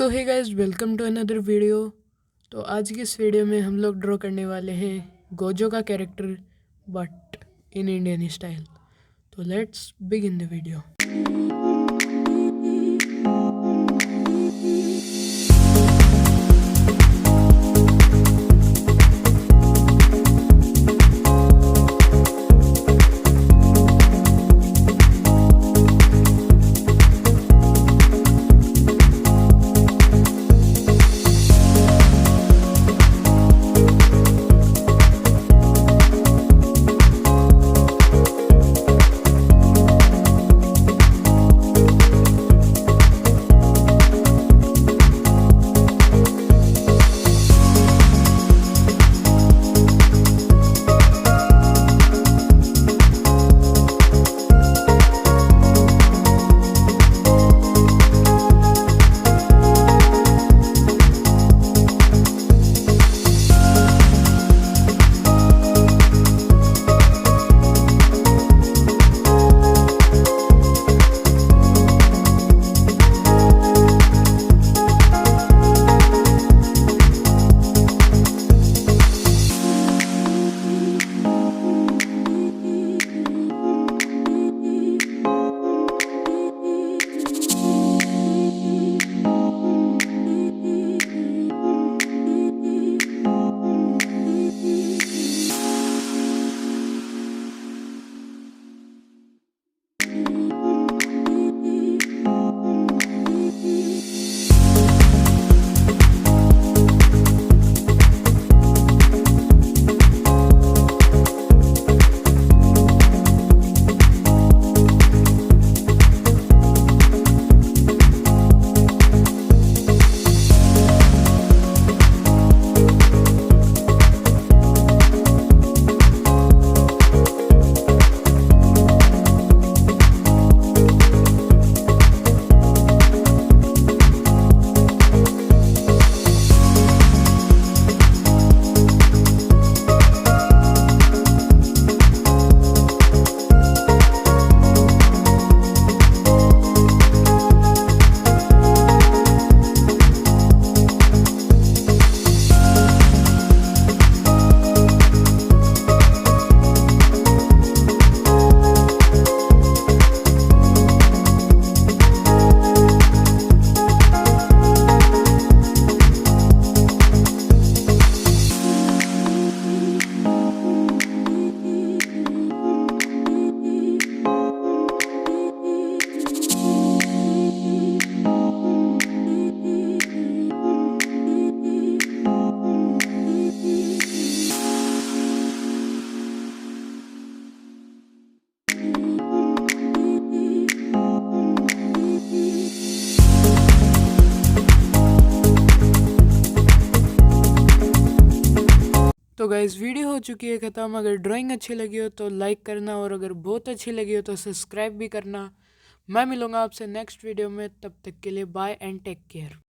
So hey guys, welcome to another video. तो आज की इस वीडियो में हम लोग ड्रॉ करने वाले हैं गोजो का character, but in Indian style. तो लेट्स बिगिन द वीडियो। तो गाइस, वीडियो हो चुकी है ख़त्म। अगर ड्राइंग अच्छी लगी हो तो लाइक करना, और अगर बहुत अच्छी लगी हो तो सब्सक्राइब भी करना। मैं मिलूँगा आपसे नेक्स्ट वीडियो में, तब तक के लिए बाय एंड टेक केयर।